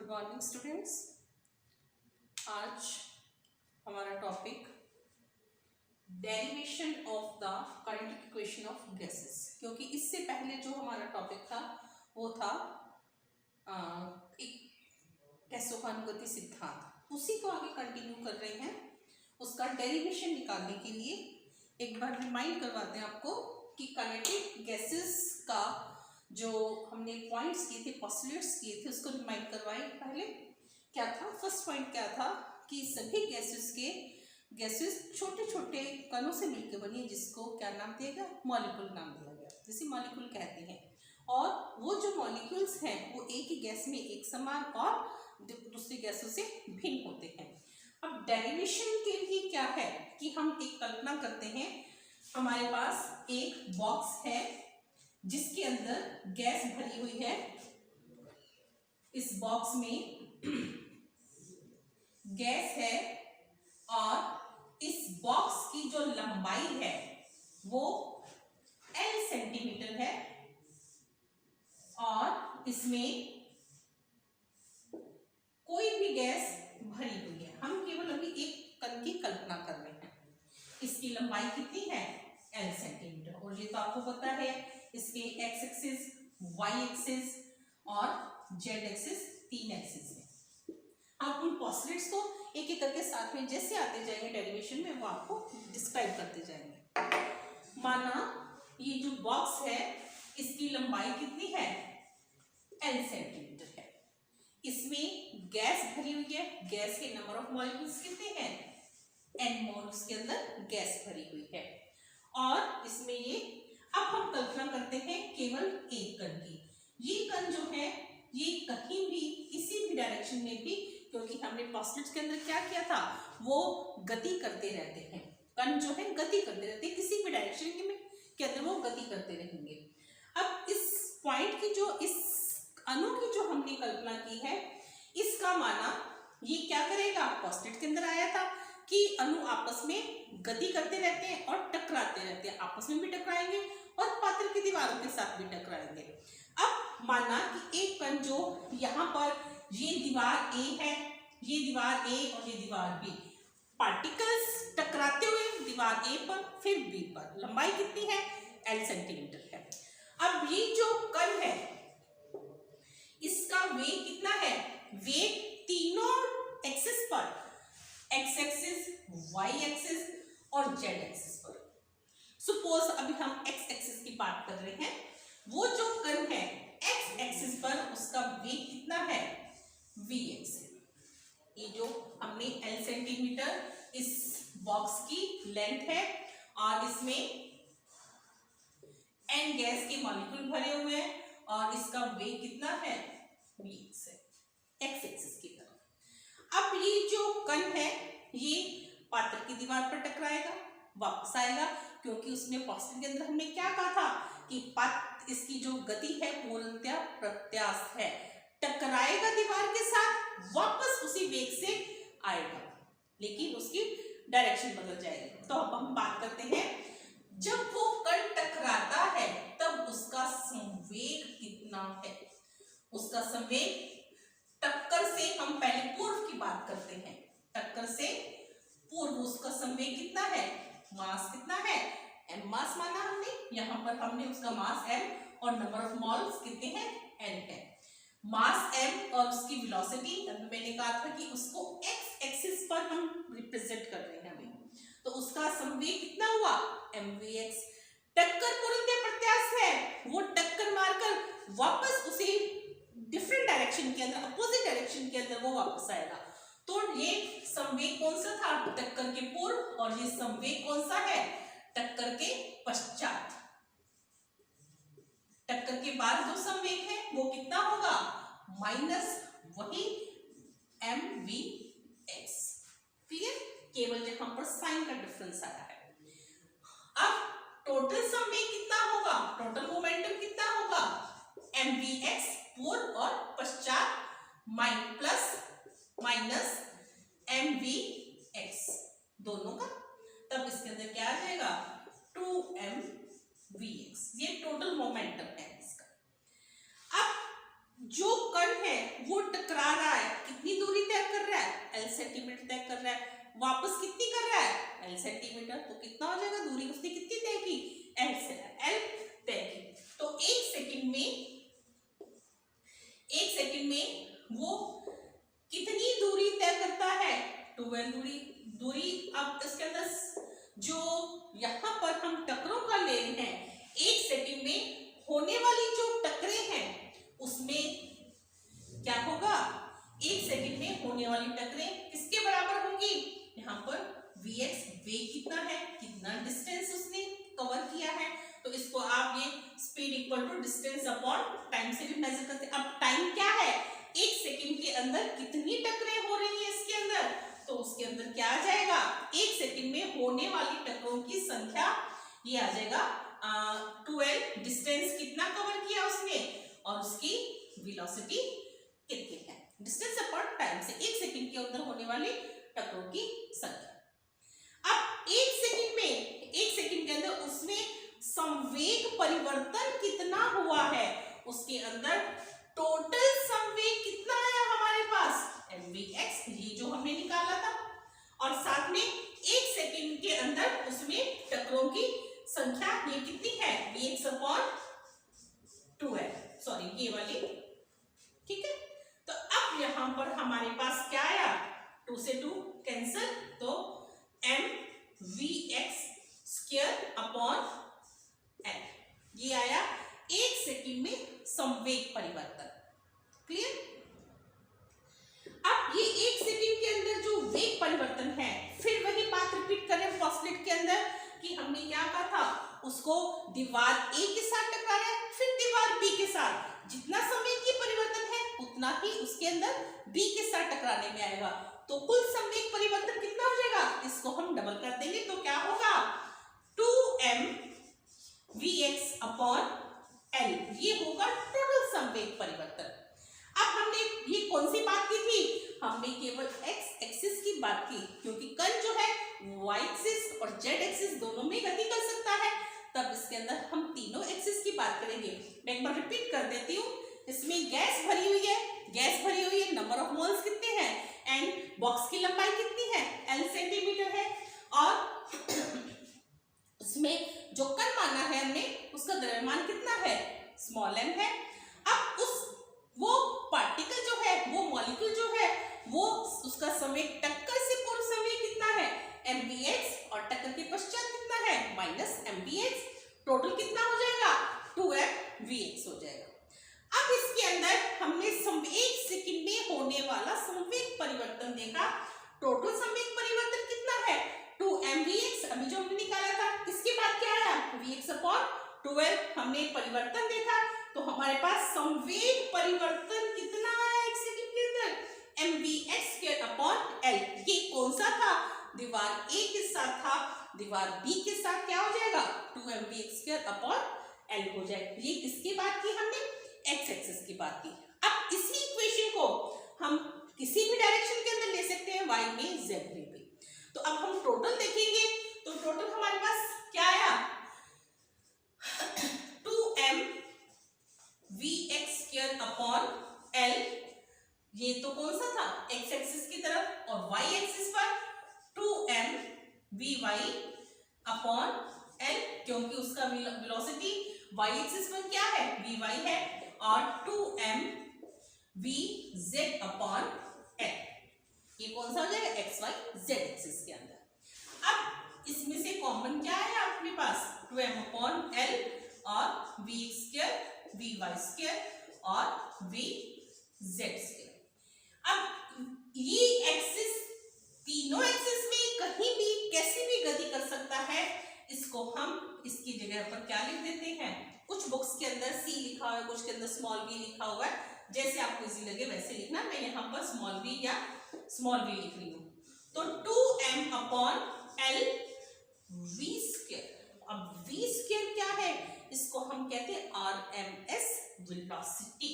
Good morning students. आज हमारा topic derivation of the kinetic equation of gases, क्योंकि इससे पहले जो हमारा टॉपिक था वो था गैसों का अनुगति सिद्धांत, उसी को आगे कंटिन्यू कर रहे हैं। उसका डेरिवेशन निकालने के लिए एक बार रिमाइंड करवाते हैं आपको कि काइनेटिक गैसेस का जो हमने पॉइंट्स किए थे, पोस्टुलेट्स किए थे, उसको रिमाइंड करवाएं। पहले क्या था, फर्स्ट पॉइंट क्या था कि सभी गैसेस छोटे छोटे कणों से मिलकर बनी है, जिसको क्या नाम दिया गया, मॉलिक्यूल नाम दिया गया, जिसे मॉलिक्यूल कहते हैं। और वो जो मॉलिक्यूल्स हैं वो एक ही गैस में एक समान और दूसरी गैसों से भिन्न होते हैं। अब डेरिवेशन के लिए क्या है कि हम एक कल्पना करते हैं, हमारे पास एक बॉक्स है जिसके अंदर गैस भरी हुई है। इस बॉक्स में गैस है और इस बॉक्स की जो लंबाई है वो L सेंटीमीटर है और इसमें कोई भी गैस भरी हुई है। हम केवल अभी एक कण की कल्पना कर रहे हैं। इसकी लंबाई कितनी है, L सेंटीमीटर, और ये तो आपको पता है इसके x एक्सिस, y एक्सिस और z एक्सिस, तीन एक्सिस है। आप उन पोस्टुलेट्स को एक एक करके साथ में जैसे आते जाएंगे डेरिवेशन में वो आपको डिस्क्राइब करते जाएंगे। माना ये जो बॉक्स है इसकी लंबाई कितनी है, L सेंटीमीटर है। इसमें गैस भरी हुई है, गैस के नंबर ऑफ मॉलिक्यूल्स कितने हैं, N मोल उसके अंदर गैस भरी हुई है। और इसमें ये अब हम कल्पना करते हैं केवल एक कण की। ये कण जो है ये कहीं भी किसी भी डायरेक्शन में भी, क्योंकि हमने पोस्टुलेट्स के अंदर क्या किया था, वो गति करते रहते हैं। कण जो है गति करते रहते हैं, किसी भी डायरेक्शन के अंदर वो गति करते रहेंगे। अब इस पॉइंट की जो इस अणु की जो हमने कल्पना की है, इसका माना ये क्या करेगा, पोस्टुलेट के अंदर आया था कि अणु आपस में गति करते रहते हैं और टकराते रहते हैं, आपस में भी टकराएंगे और पात्र की दीवारों के साथ भी टकराएंगे। अब माना कि एक कण जो यहाँ पर ये दीवार A है, ये दीवार A और ये दीवार B, पार्टिकल्स टकराते हुए दीवार A पर फिर B पर, लंबाई कितनी है, L सेंटीमीटर है। अब ये जो कण है इसका वेग कितना है, वेग तीनों एक्सिस पर, x एक्सिस, y एक्सिस और z एक्सिस पर। सपोज अभी हम x एक्सिस की बात कर रहे हैं, वो जो कण है x एक्सिस पर उसका वेग कितना है, vx है। ये जो हमने L सेंटीमीटर इस बॉक्स की लेंथ है और इसमें N गैस के मॉलिक्यूल भरे हुए हैं और इसका वेग कितना है, vx है, x एक्सिस की तरफ। अब ये जो कण है ये पात्र की दीवार पर टकराएगा, वापस आएगा, क्योंकि उसने पोस्टुलेट के अंदर हमने क्या कहा था कि इसकी जो गति है पूर्णतया प्रत्यास्थ है, टकराएगा दीवार के साथ, वापस उसी वेग से आएगा, लेकिन उसकी डायरेक्शन बदल जाएगी। तो अब हम बात करते हैं, जब वो कण टकराता है तब उसका संवेग कितना है। उसका संवेग, टक्कर से हम पहले पूर्व की बात करते हैं, टक्कर से पूर्व उसका संवेग कितना है, मास कितना है, m मास माना हमने, यहाँ पर हमने उसका मास m और नंबर ऑफ मोल्स कितने हैं, n है। मास m और उसकी वेलोसिटी, मैंने कहा था कि उसको x एक्सिस पर हम रिप्रेजेंट कर रहे हैं अभी, तो उसका संवेग कितना हुआ, mvx। टक्कर पूर्णतया प्रत्यास्थ है, वो टक्कर मारकर वापस उसी डिफरेंट डायरेक्शन के अंदर, अपोजिट डायरेक्शन के अंदर वो वापस आएगा। तो ये संवेग कौन सा था, टक्कर के पूर्व, और ये संवेग कौन सा है, टक्कर के पश्चात। टक्कर के बाद जो संवेग है वो कितना होगा, माइनस वही mvx। क्लियर, केवल यहाँ पर साइन का डिफरेंस आया है। अब टोटल संवेग कितना होगा, टोटल मोमेंटम कितना होगा, mvx पूर्व और पश्चात प्लस माइनस mvx दोनों का, तब इसके अंदर क्या आ जाएगा, 2mvx। ये टोटल मोमेंटम है इसका। अब जो कण है वो टकरा रहा है वापस कितनी कर रहा है, एल सेंटीमीटर, तो कितना हो जाएगा, दूरी उसने कितनी तय की, एल तय की। तो एक सेकंड में वो कितनी दूरी तय करता है, 12 दूरी। अब इसके अंदर जो यहाँ पर हम टकरों का ले रहे हैं, एक सेकंड में होने वाली जो टकरें हैं उसमें क्या होगा, एक सेकंड में होने वाली टकरें किसके बराबर होंगी, यहाँ पर vx, वेग कितना है, कितना डिस्टेंस उसने कवर किया है, तो इसको आप ये speed equal to distance upon time से भी मेजर करते हैं। अब टाइम क्या है, एक सेकंड के अंदर कितनी टकरें हो रही है इसके अंदर, तो उसके अंदर क्या आ जाएगा, एक सेकंड में होने वाली टकरों की संख्या ये आ जाएगा 12, डिस्टेंस कितना कवर किया उसने और उसकी वेलोसिटी कितनी है, डिस्टेंस अपॉन टाइम से एक सेकंड के अंदर होने वाली टकरों की संख्या। अब एक सेकंड के अंदर उसमें संवेग परिवर्तन कितना हुआ है, उसके अंदर टोटल संवेग कितना आया हमारे पास, mvx, ये जो हमने निकाला था, और साथ में एक सेकंड के अंदर उसमें टकरों की संख्या ये कितनी है, vx अपॉन 2 है, सॉरी ये वाली, ठीक है। तो अब यहां पर हमारे पास क्या आया, 2 से 2 कैंसिल, तो mvx स्क्वायर अपॉन l, ये आया एक सेकंड में संवेग परिवर्तन, क्लियर। अब ये एक सेकंड के अंदर जो वेग परिवर्तन है, फिर वही बात रिपीट करें फॉस्फेट के अंदर कि हमने क्या कहा था, उसको दीवार A के साथ टकराना है, फिर दीवार B के साथ, जितना संवेग की परिवर्तन है उतना ही उसके अंदर B के साथ टकराने में आएगा, तो कुल संवेग परिवर्तन कितना हो जाएगा, इसको हम डबल कर देंगे तो क्या होगा, 2mvx अपॉन l, ये होगा टोटल संवेग परिवर्तन। अब हमने ये कौन सी बात की थी, हमने केवल x एक्सिस की बात की, क्योंकि कण जो है y एक्सिस और z एक्सिस दोनों में गति कर सकता है, तब इसके अंदर हम तीनों एक्सिस की बात करेंगे। मैं एक बार रिपीट कर देती हूँ, इसमें गैस भरी हुई है, नंबर ऑफ मोल्स कितने हैं एंड बॉक्स की लंबाई कितनी है, l सेंटीमीटर है, और उसमें जो कण माना है हमने उसका द्रव्यमान कितना है, स्मॉल m है। अब वो पार्टिकल जो है, वो मॉलिक्यूल जो है, वो उसका संवेग टक्कर से पूर्व संवेग कितना है, mvx, और टक्कर के पश्चात कितना है, माइनस mvx, टोटल कितना हो जाएगा, 2mvx हो जाएगा। अब इसके अंदर हमने एक सेकंड में होने वाला संवेग परिवर्तन देखा, टोटल संवेग परिवर्तन कितना है, 2mvx, अभी जो हमने निकाला था, इसके बाद क्या आया, vx अपॉन 12, हमने परिवर्तन देखा, तो हमारे पास संवेग परिवर्तन कितना आया एक सेकंड के अंदर, mvx स्क्वायर अपॉन l, ये कौन सा था, दीवार A के साथ था, दीवार B के साथ क्या हो जाएगा, 2mvx स्क्वायर अपॉन l हो जाएगा। ये किसकी बात की हमने, x एक्सिस की बात की। अब इसी इक्वेशन को हम किसी भी डायरेक्शन के अंदर ले सकते हैं, y में, z में भी। तो अब हम टोटल देखेंगे, तो टोटल हमारे पास क्या आया, 2mvx स्क्वायर अपॉन l, ये तो कौन सा था, x एक्सिस की तरफ, और y एक्सिस पर 2mvy अपॉन l, क्योंकि उसका वेलोसिटी y एक्सिस पर क्या है, vy है, और 2mvz अपॉन l, ये कौन सा हो जाएगा, xy z एक्सिस के अंदर। अब इसमें से कॉमन क्या है अपने पास, 2m अपॉन l और vx स्क्वायर, vy स्क्वायर और vz स्क्वायर। अब ये एक्सिस, तीनों एक्सिस में कहीं भी कैसी भी गति कर सकता है, इसको हम इसकी जगह पर क्या लिख देते हैं, कुछ बुक्स के अंदर c लिखा हुआ है, कुछ के अंदर स्मॉल v लिखा हुआ है, जैसे आपको इजी लगे वैसे लिखना, मैं यहाँ पर स्मॉल v या स्मॉल v लिख रही हूँ। तो 2m upon l v square, अब v स्क्वायर क्या है, इसको हम कहते हैं RMS velocity,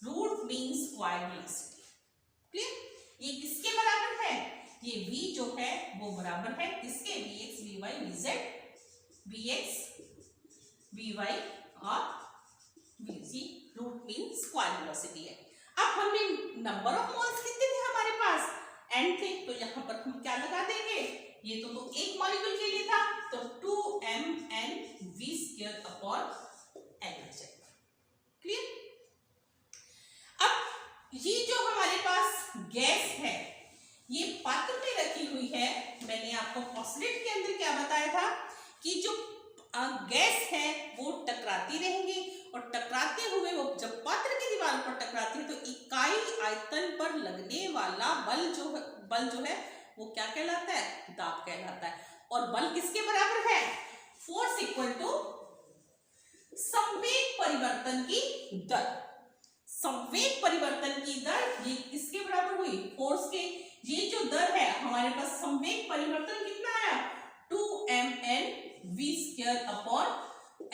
root mean square velocity, clear. ये किसके बराबर है, ये v जो है वो बराबर है किसके, vx vy vz, vx vy और vz, root mean square velocity है। अब हमने नंबर ऑफ मोल्स कितने थे हमारे पास, N थे, तो यहाँ पर हम क्या लगा देंगे, ये तो एक मॉलिक्यूल के लिए था, तो 2mnv² अपॉन N आ जाएगा। क्लियर? अब ये जो हमारे पास गैस है, ये पात्र में रखी हुई है। मैंने आपको ऑस्लेट के अंदर क्या बताया था कि जो गैस है वो टकराती रहेंगी, और टकराते हुए वो जब पात्र की दीवार पर टकराती है तो इकाई आयतन पर लगने वाला बल जो है वो क्या कहलाता है, दाब कहलाता है। और बल किसके बराबर है, फोर्स इक्वल टू संवेग परिवर्तन की दर। संवेग परिवर्तन की दर ये किसके बराबर हुई, फोर्स के। ये जो दर है हमारे पास, संवेग परिवर्तन कितना आया, 2mnv² अपॉन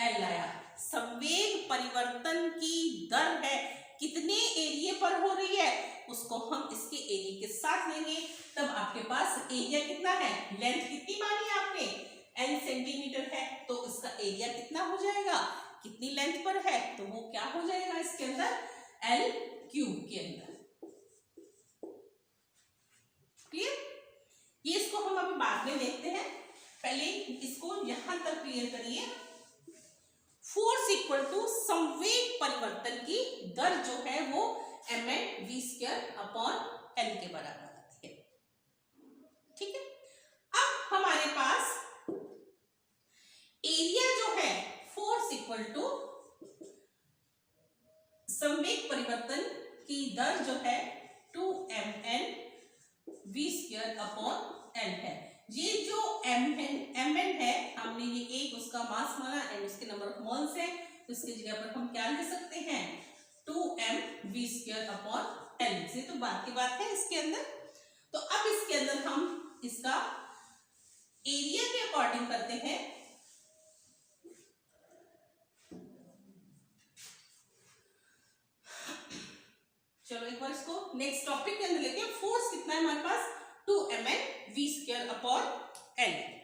L आया। संवेग परिवर्तन की दर है, कितने एरिया पर हो रही है, उसको हम इसके एरिया के साथ लेंगे, तब आपके पास एरिया कितना है, लेंथ कितनी मानी आपने, n सेंटीमीटर है, तो इसका एरिया कितना हो जाएगा, कितनी लेंथ पर है, तो वो क्या हो जाएगा इसके अंदर, L क्यूब के अंदर। क्लियर? ये इसको हम अभी बाद में देखते हैं, पहले इसको यहां तक क्लियर करिए। फोर्स इक्वल टू संवेग परिवर्तन की दर जो है वो mnv² अपॉन L के बराबर आती है। ठीक है, अब हमारे पास एरिया जो है, फोर्स इक्वल टू संवेग परिवर्तन की दर जो है 2mnv² अपॉन L है। ये जो mn है, हमने ये एक उसका मास माना एंड उसके नंबर ऑफ मोल्स है, तो इसकी जगह पर हम क्या ले सकते हैं, 2mv² अपॉन L से, तो बात की बात है इसके अंदर। तो अब इसके अंदर हम इसका एरिया के अकॉर्डिंग करते हैं। चलो एक बार इसको नेक्स्ट टॉपिक के अंदर लेते हैं। फोर्स कितना है हमारे पास, 2mnv² अपॉन L।